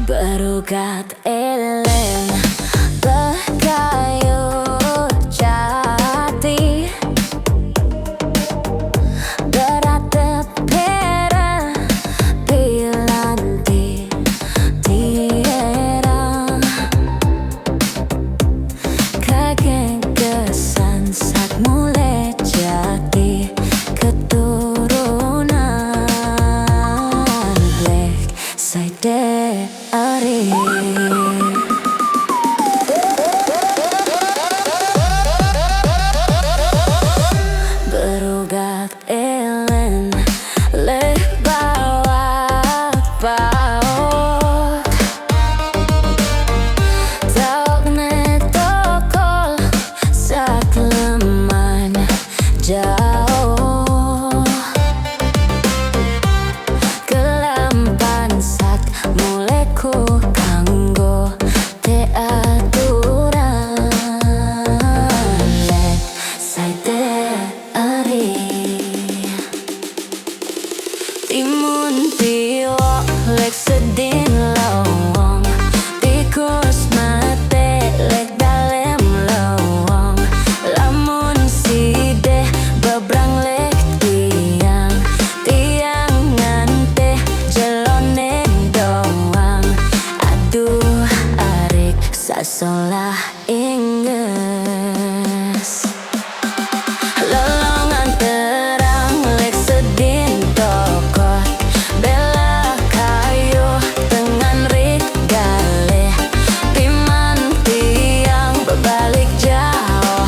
Berugat eleng berkayu jati, beratap pera pilanti tiara, kegenggesan saat mulai jadi keturunan Black Side Ari. Berugat elen leh bawa paut, tauk ne tokol sak leman jauh, kelampan sak muleku kanggo te aturan Lek Side Ari. Timun tiwo lek sedin lawong, tikus mate lek dalem lawong, lamun sideh bebrang lek tiang, tiang ngante jelone doang. Aduh arik sasolah inges, lolongan terang lek sedin tokot, bela kayu tengan rik galeh, piman tiang berbalik jauh,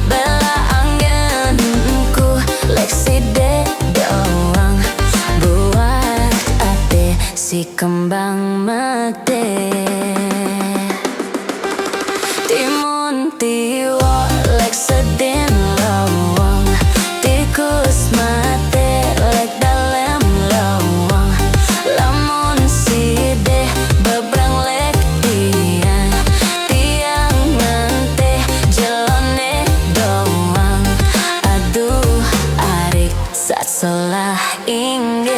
bela angenku lek side doang, buat ate si kembang mate. Timun tiwo lek sedin lawong, tikus mate lek dalem lawong, lamun sideh bebrang lek tiang, tiang ngante jelone doang. Aduh arik sasolah inges.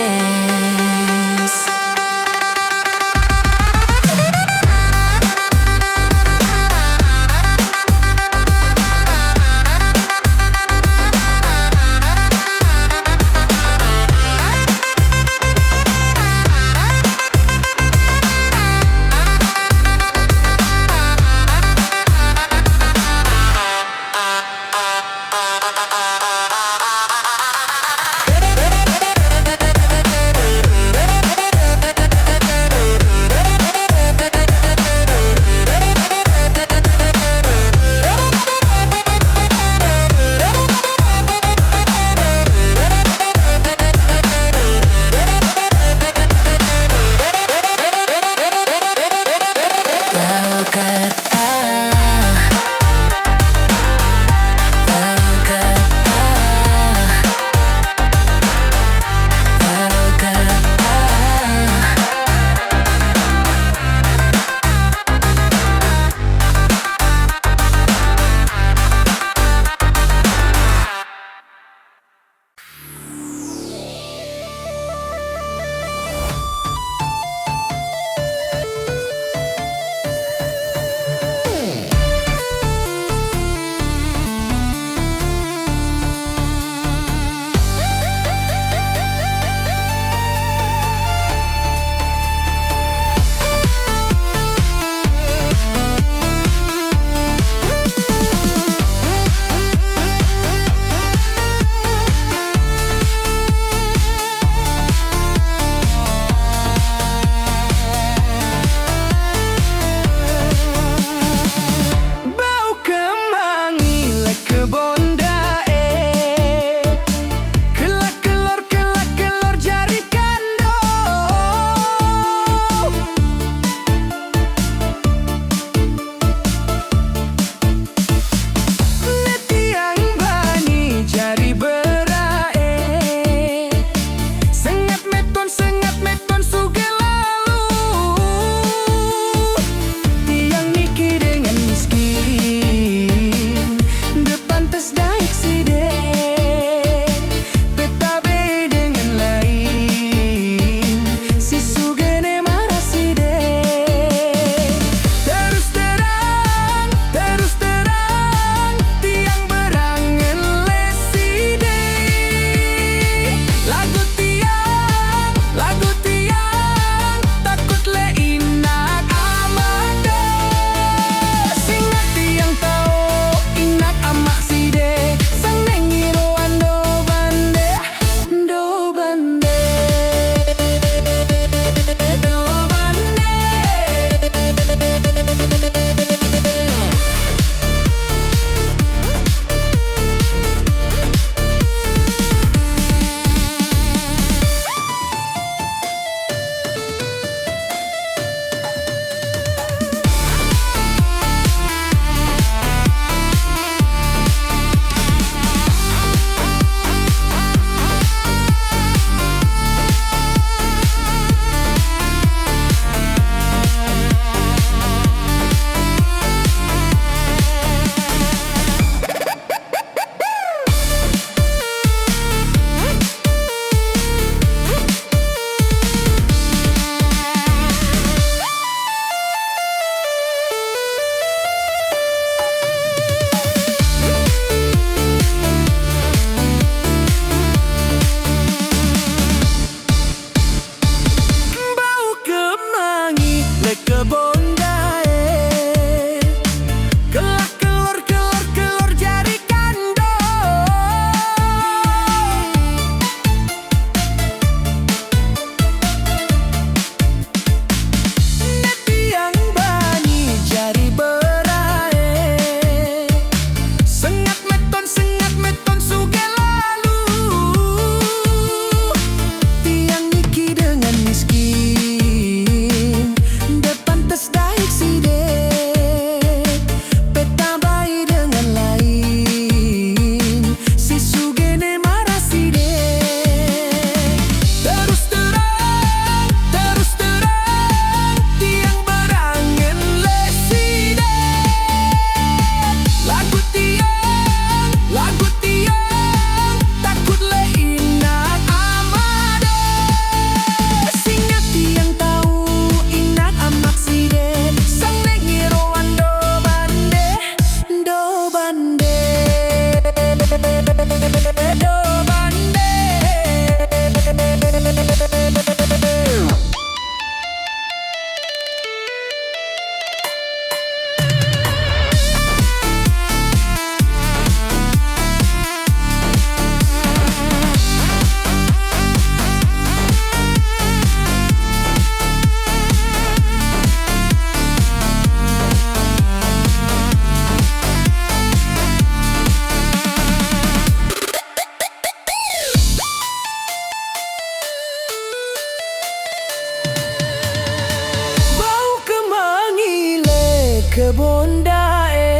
kebon dae.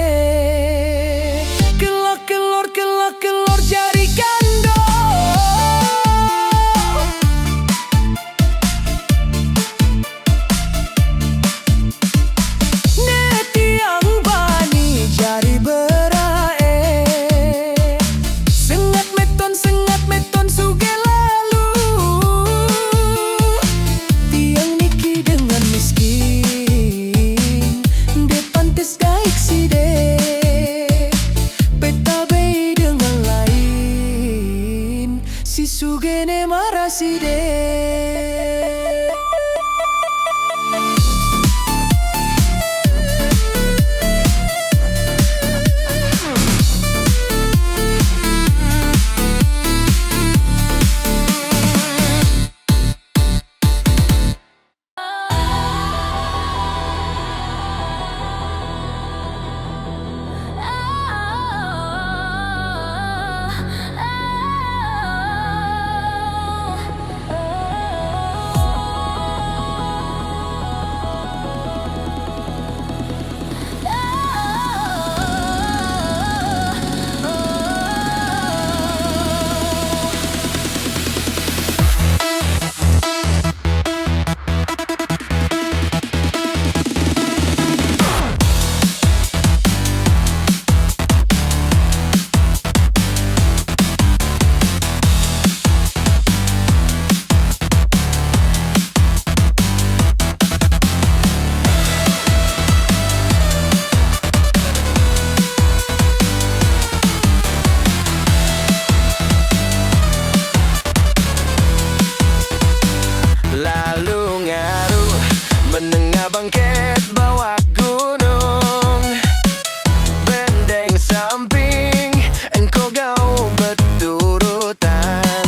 Kelor jari gando. Netiang bani jari berae. Sengat meton suge lalu. Tiang niki dengan miskin. De pantes gaik si de. Si sugene marasi de. Menengah bangkit bawah gunung, benteng samping engkau gau berturutan.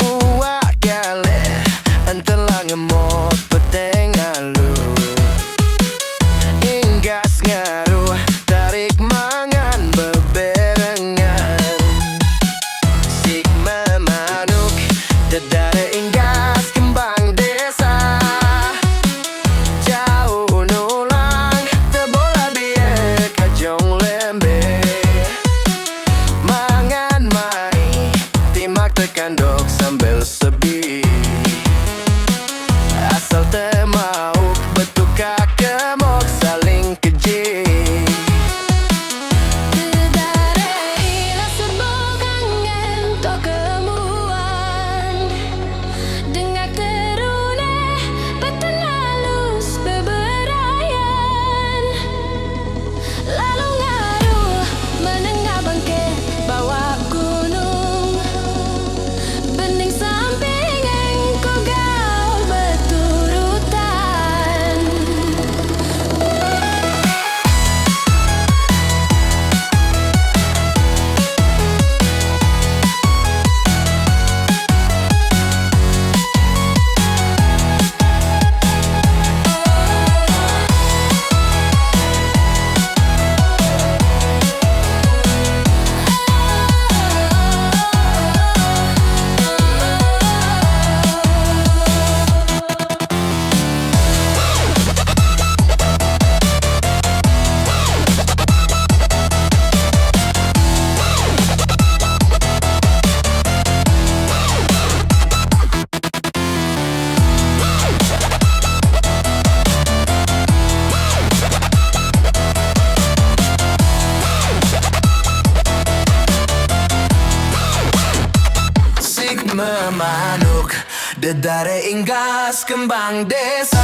Uak gale entelah ngemot peteng alu. Inggas ngaruh tarik mangan beberengan. Sik memanuk dedare inggas kembang desa. Kandok sambil sebi. Asal temau betuka kemok saling keji. Dedare ila sebukangen to kemuan. Dengak terune beton halus beberayan. Lalu ngaruh menengah bangkit bawah gunung. Bening samping engkau gaul berturutan. Memanuk dedare inggas kembang desa.